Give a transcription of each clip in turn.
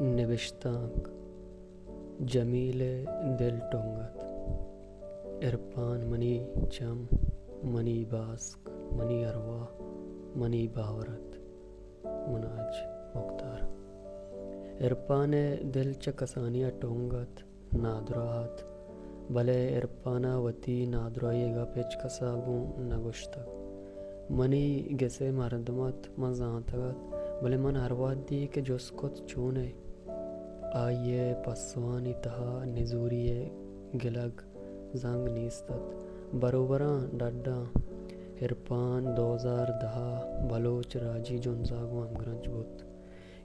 نوشتانک جمیل دل ٹونگت عرفان منی چم منی باسک منی اروا منی باورت مناج مختار عرفان دل چ کسانیہ ٹونگت نادراہت بلے عرفانہ وتی نادرائی گا پیچ کساگوں نگشتک منی گسے مردمت من زانتگت بلے من ہروات دی کہ جسکت چونے آئیے پسوانی تہا نزوریے گلگ زنگ نیستت بروبراں ڈڈا عرفان 2010 بلوچ راجی جنزاگو امگرنج بت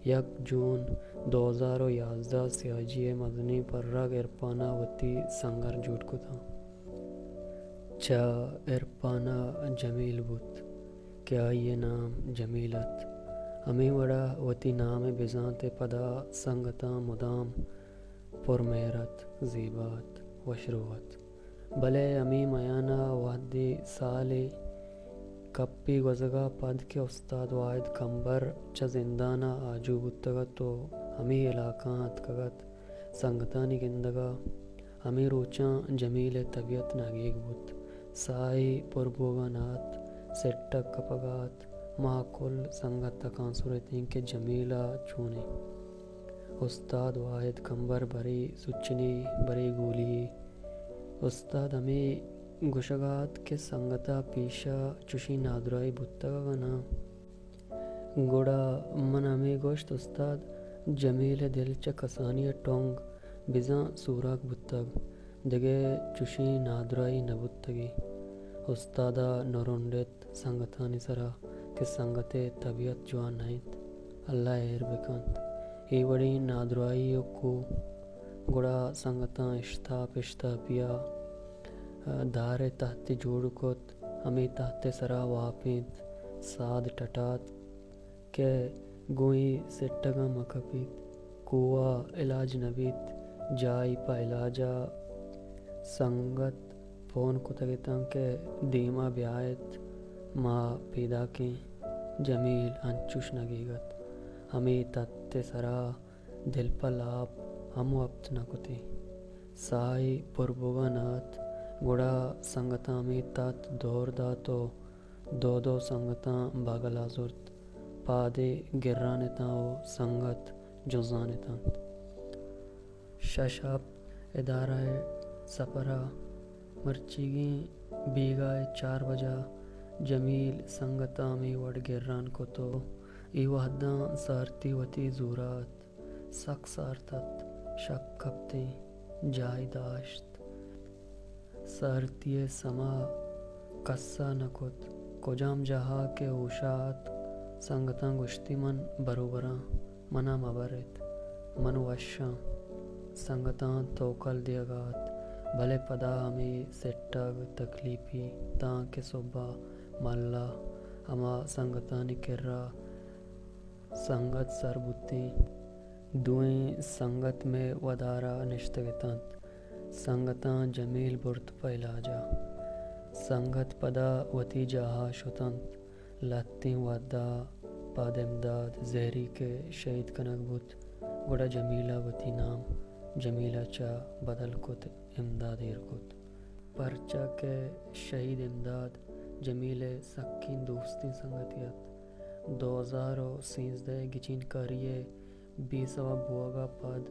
1 جون 2011 سیاجی مدنی پر رگ عرفانہ وتی سنگر جوٹ کتا چا عرفانہ جمیل بت کہ آئیے نام جمیلت ہمیں وڑا وتی نام بزانت پدا سنگتا مدام پرمیرت زیبات وشروت بلے ہمیں میانا وحدی سالی کپی گزگا پد کے استاد واحد کمبر چا زندانا آجو بتگت تو ہمیں علاقاں اتکگت سنگتانی گندگا ہمیں روچاں جمیل طبیعت ناگیگ بت سائی پربوگانات سٹک کپگات ماں کل سنگت تکان صورتیں کہ جمیلہ چونے استاد واحد کمبر بری سچنی بری گولی استاد ہمیں گشگات کے سنگتا پیشا چشی نادرائی بتگا گنا گوڑا من ہمیں گوشت استاد جمیل دل چا کسانی ٹونگ بزاں سوراک بتگ دگے چشی نادرائی نبتگی استادا نرونڈت سنگتانی سرا کہ سنگت طبیعت جوان نائت اللہ ایر بکند ای وڑی نادرائی کو گڑا سنگتاں اشتا پشتا پیا دار تحت جوڑ کت ہمیں تحت سرا واپیت ساد ٹٹات کہ گوئی سٹگا مکپیت کوا علاج نبیت جائی پا علاجا سنگت فون کتگتاں کہ دیما بیایت ما پیدا کی جمیل انچوش نگیگت ہمیں تت سرا دل پلاپ ہمو ابت نکتی سائی پربوگانات گڑا سنگتاں میں تت دور دا تو دو سنگتاں باگلا زرت پادے گرانتاں و سنگت جزانتاں ششاب ادارہ سپرا مرچیگیں بیگائے 4 بجا جمیل سنگتا میں وڑ گران کو تو ای وحداں سارتی وتی زورات سک سارتت شک کپتے جائی داشت سارتی سما قصہ نکت کجام جہا کے اوشات سنگتاں گشتی من بروبراں منا مبرت من وشاں سنگتاں توکل دیگات بھلے پدا ہمیں سٹگ تکلیفی تاں کے صبح ملا ہما سنگتانی کرا سنگت سر بتیں دوئیں سنگت میں ودارا نشتگتاں سنگتاں جمیل برت پا علاجا سنگت پدا وتی جہا شتنت لتیں ودا پاد امداد زہری کے شہید کنگ بت گڑا جمیلہ وتی نام جمیلہ چا بدل کت امداد ایر کت پرچہ کے شہید امداد جمیل سکین دوستی سنگتیت 2013 گچین کاریے 20 بوگا پد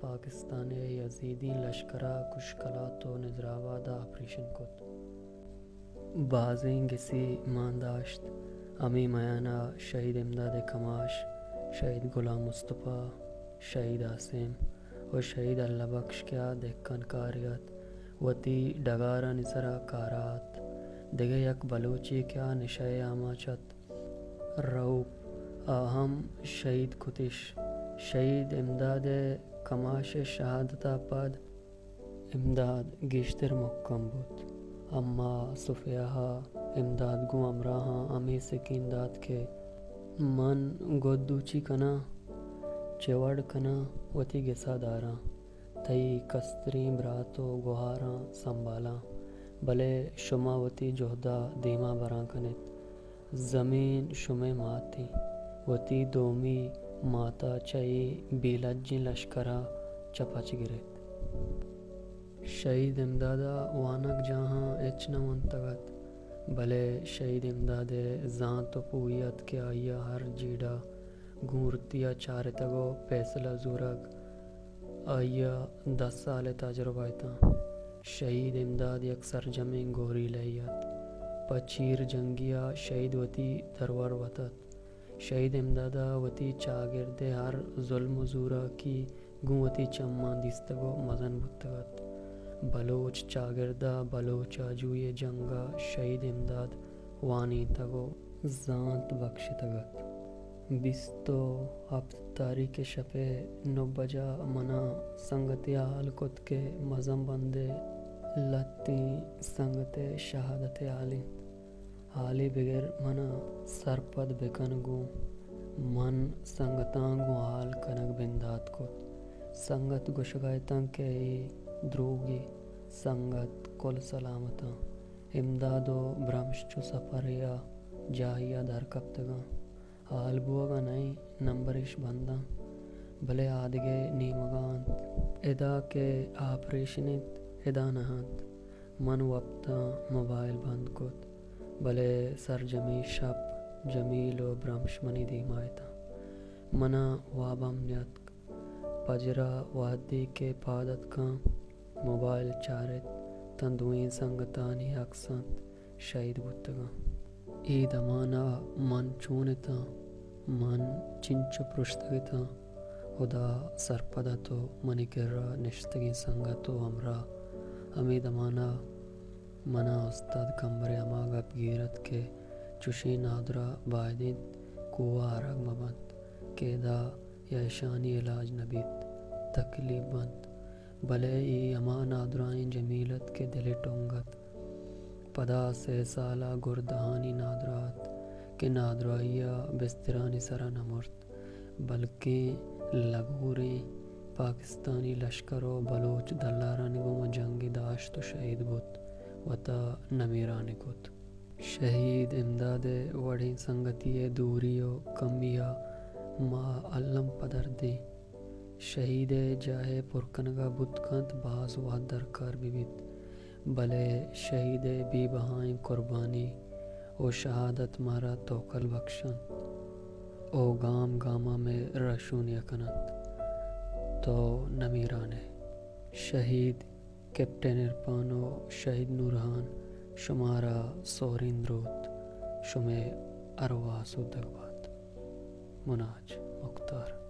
پاکستان یزیدی لشکرہ کشکلات و نظرآبادہ آپریشن کت بازیں گسی مانداشت ہمیں میانا شہید امداد کماش شہید غلام مصطفیٰ شہید عاصم و شہید اللہ بخش کیا دکن کاریت وتی ڈگارا نسرا کارات دگے یک بلوچی کیا نشے آماچت روپ آہم شہید کتش شہید امداد کماش شہادتا پد امداد گیشتر محکم بود اما صفیہا امداد گو امراہاں ہمیں سکین داد کے من گودوچی کنا چوڑ کنا وتی گسا داراں تئی کستری براتو گوہاراں سنبھالاں بلے شما وتی جہدہ دیما براں کنت زمین شمے ماتی وتی دومی ماتا چئی بیلجی لشکرہ چپچ گرت شہید امدادہ وانک جہاں اچ نہ منتگت بلے شہید امداد زاں تو پویت کہ آیا ہر جیڑا گورتیا چارتگو فیصلہ زورگ آیا 10 سال تجربہ تا شہید امداد یک سرجمین گوری لیت پچیر جنگیا شہید وتی درور وطت شہید امدادہ وتی چاگرد ہر ظلم و زورا کی گوتی چمان دیستگو مزن بتگت بلوچ چاگردہ بلوچ آجوی جنگا شہید امداد وانی تگو زانت بخشتگت 27 تاریخ شب 9 بجا منا سنگتی حال کت کے مزم بندے لتی سنگت شہادت حالی بغیر منا سرپد بکن گو من سنگتان گو حال کنگ بندات کت سنگت گشگایتاں کے دروگی سنگت کل سلامتاں امداد و برمش چو سفریا جاہیا در کبتگاں حال بوگا نئی نمبرش بنداں بلے آدگے نیمگانت ادا کے آپریشنت ادا نہانت من وقتا موبائل بند کت بلے سرجمی شب جمیل و برمش منی دیمائتا منا وابم نیت پجرا وادی کے پادت کاں موبائل چارت تندوین سنگتانی اکسنت شہید بتگاں عید امانا من چونتا من چنچ پرشتگتا خدا سرپدا تو منی کرا نشتگی سنگتو ہمرا امید امانا منا استاد کمبر اما گپ گیرت کے چوشی نادرا بائدین کوہ آرگ مبند کہ دا یا شانی علاج نبیت تکلیف بند بلے ای اما نادرائیں جمیلت کے دل ٹونگت پدا 3 سالہ گردہانی نادرات کہ نادرائیا بسترانی سرا نمرت بلکہ لگوری پاکستانی لشکر و بلوچ دلارانی گوم جنگی داشت و شہید بود وطا نمیرانی کت شہید امداد وڑی سنگتی دوری و کمیا ما علم پدر دی شہید جاہے پرکنگا بود کند باز وحد درکار بیت بلے شہید بی بہائیں قربانی او شہادت مارا توکل بخشن او گام گاما میں رشون یکنند تو نمیرانے شہید کیپٹن ارپان و شہید نورہان شمارا سورین دروت شمے ارواح سودک بات مناج مختار